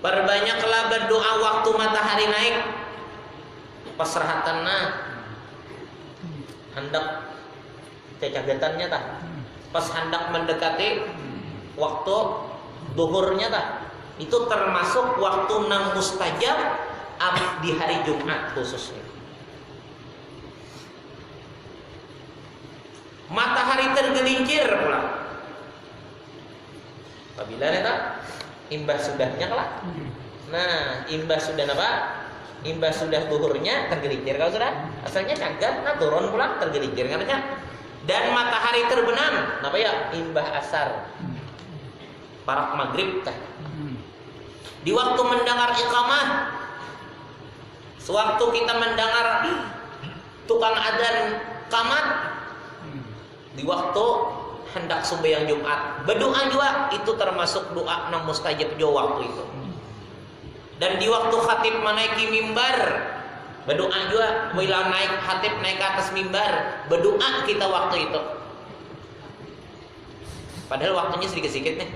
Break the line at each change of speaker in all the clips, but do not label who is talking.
Perbanyaklah berdoa waktu matahari naik. Pasrahatanna hendak cekagetannya tah. Pas hendak mendekati waktu duhurnya tah. Itu termasuk waktu nang mustajab di hari Jumat khususnya. Matahari tergelincir pula. Apabila neta imbas sudahnya kelak. Nah, imbas sudah apa? Imbas sudah duhurnya tergelincir kalau sudah. Asalnya cagat, nah turun pula tergelincir katanya. Dan matahari terbenam, apa ya? Imbah asar. Parak maghrib tah. Di waktu mendengar iqamah, sewaktu kita mendengar tukang adzan qamat, di waktu hendak sembahyang Jumat, berdoa juga itu termasuk doa nang mustajab juga waktu itu. Dan di waktu khatib menaiki mimbar, berdoa juga. Bila naik khatib naik ke atas mimbar, berdoa kita waktu itu. Padahal waktunya sedikit-sedikit nih.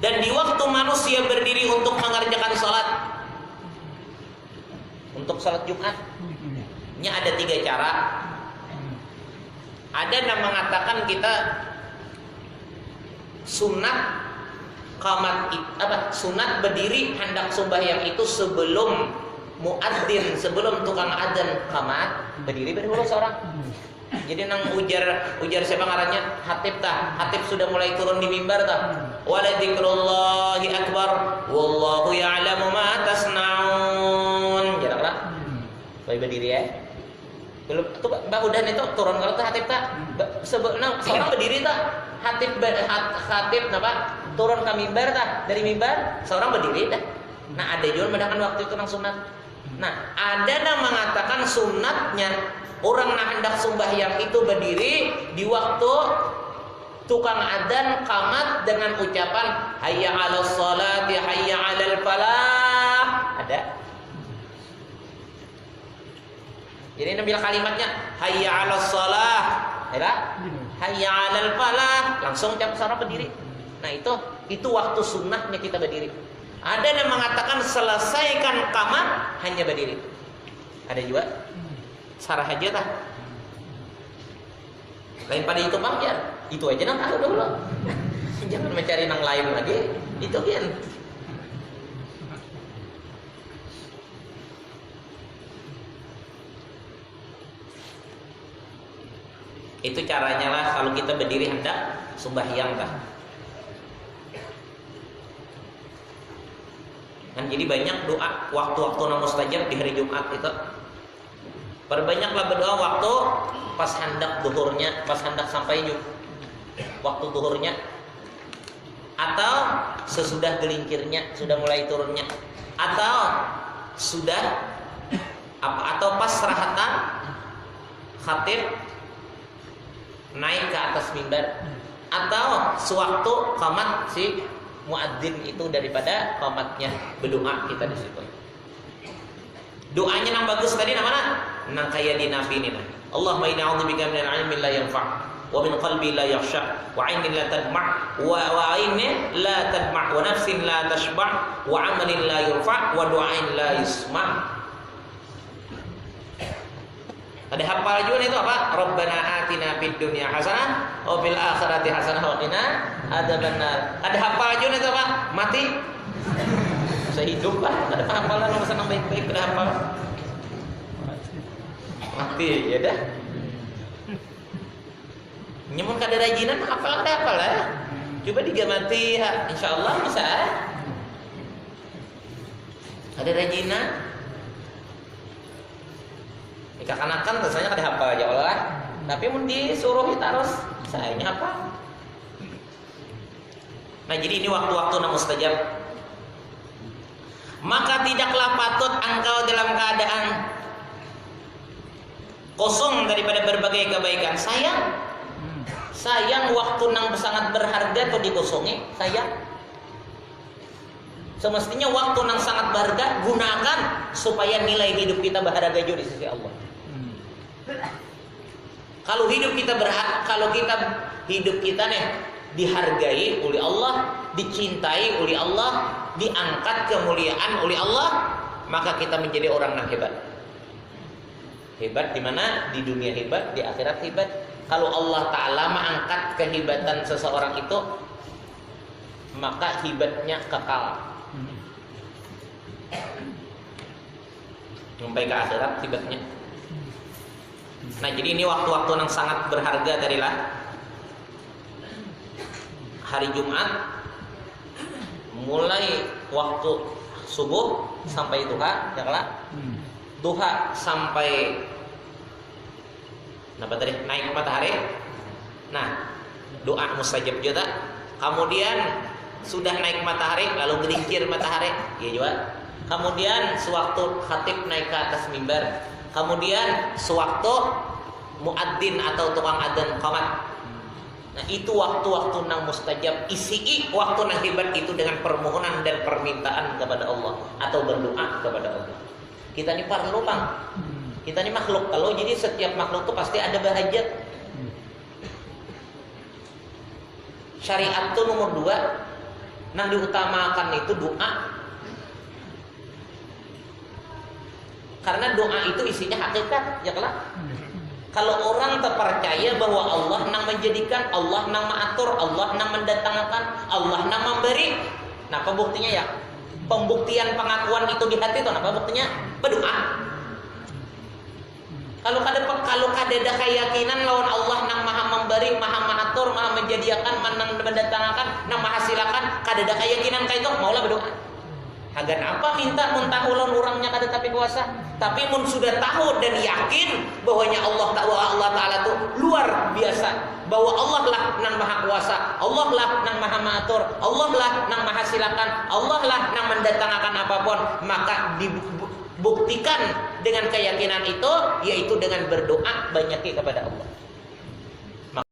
Dan di waktu manusia berdiri untuk mengerjakan sholat, untuk sholat Jumat, ini ada 3 cara. Ada yang mengatakan kita sunat qamat sunat berdiri hendak sembahyang itu sebelum muadzin, sebelum tukang adzan qamat, berdiri dulu seorang. Jadi nang ujar siapa ngarannya? Hatib tah. Hatib sudah mulai turun di mimbar tah. Wala dzikrullahi akbar wallahu ya'lamu ma tasnaun. Jaraklah. Baik berdiri ya. Belum tuh Mbak udah itu turun kalau tuh hatib tah. Sebenarnya seorang berdiri tah. Hatib napa? Turun ke mimbar tah. Dari mimbar seorang berdiri dah. Nah, ada juga mendakan waktu itu nang sunat. Nah, ada yang mengatakan sunatnya orang nak hendak sembahyang itu berdiri di waktu tukang adzan qamat dengan ucapan hayya 'alas sholati hayya 'alal falah. Ada. Jadi ambil kalimatnya hayya 'alas shalah, ya. Hayya 'alal falah, langsung ucap seorang berdiri. Nah, itu waktu sunnahnya kita berdiri. Ada yang mengatakan selesaikan qamat hanya berdiri. Ada juga sarah aja tah. Lain pada itu mah ya, itu aja nang tahu dulu. Jangan mencari nang lain lagi. Itu kan. Itu caranya lah kalau kita berdiri hendak sembahyang tah. Kan jadi banyak doa waktu-waktu nang mustajab di hari Jumat itu. Perbanyaklah berdoa waktu pas hendak duhurnya, pas hendak sampai waktu duhurnya, atau sesudah gelincirnya, sudah mulai turunnya, atau sudah atau pas serahatan khatib naik ke atas mimbar, atau sewaktu qamat si muadzin itu daripada qamatnya berdoa kita di situ. Doanya nang bagus tadi namanya nang kaya di nabi ini. Allahumma inni a'udzubika minal 'ilmin la yanfa' wa min qalbi la yakhsha wa 'ainin la tadma' wa 'ainin la tadma' wa nafsin la tashba' wa 'amalin la yurfa' wa du'ain la yusma'. Ada hafal juga itu apa? Rabbana atina fid dunya hasanah wa fil akhirati hasanah wa qina adzabannar. Ada hafal juga itu apa? Mati saya hidup lah, ada hafalan nomor senang baik-baik, ada hafal mati, ya dah. Nyamun kada rajinan, hafal ada hafal lah. Coba digamati, insya Allah bisa. Ada rajinan. Kekanakan rasanya kada hafal aja Allah. Tapi mun disuruh kita harus sayanya hafal. Nah jadi ini waktu-waktu na mustajab. Maka tidaklah patut engkau dalam keadaan kosong daripada berbagai kebaikan. Sayang waktu nang sangat berharga tuh dikosongi. Semestinya waktu nang sangat berharga gunakan supaya nilai hidup kita berharga juga di sisi Allah. Kalau hidup kita nih dihargai oleh Allah, dicintai oleh Allah, diangkat kemuliaan oleh Allah, maka kita menjadi orang yang hebat. Hebat di mana? Di dunia hebat, di akhirat hebat. Kalau Allah Ta'ala mengangkat kehebatan seseorang itu, maka hebatnya kekal. Sampai ke akhirat hebatnya. Nah, jadi ini waktu-waktu yang sangat berharga tadilah. Hari Jumat mulai waktu subuh sampai duha, ya kan? Duha sampai apa tadi? Naik matahari. Nah, doa mustajab juga. Kemudian sudah naik matahari lalu gelincir matahari, ya juga. Kemudian sewaktu khatib naik ke atas mimbar. Kemudian sewaktu muadzin atau tukang adzan qamat. Nah, itu waktu-waktu nang mustajab. Isi waktu nang hebat itu dengan permohonan dan permintaan kepada Allah atau berdoa kepada Allah. Kita ini para lubang. Kita ini makhluk. Kalau jadi setiap makhluk itu pasti ada bahajat. Syariat itu nomor 2, nang diutamakan itu doa. Karena doa itu isinya hakikat, ya kan? Kalau orang terpercaya bahwa Allah nang menjadikan, Allah nang mengatur, Allah nang mendatangkan, Allah nang memberi, nah apa buktinya ya? Pembuktian pengakuan itu di hati itu, apa buktinya? Berdoa. Kalau ada keyakinan lawan Allah nang maha memberi, maha mengatur, maha menjadikan, nang mendatangkan, nang menghasilakan, ada keyakinan kayak itu, maulah berdoa. Agar apa minta muntah ulun orangnya kada tapi kuasa, tapi mun sudah tahu dan yakin bahwanya Allah Ta'ala itu luar biasa, bahwa Allah lah nang maha kuasa, Allah lah nang maha mengatur, Allah lah nang maha silakan, Allah lah nang mendatangkan apapun, maka dibuktikan dengan keyakinan itu, yaitu dengan berdoa banyak kepada Allah.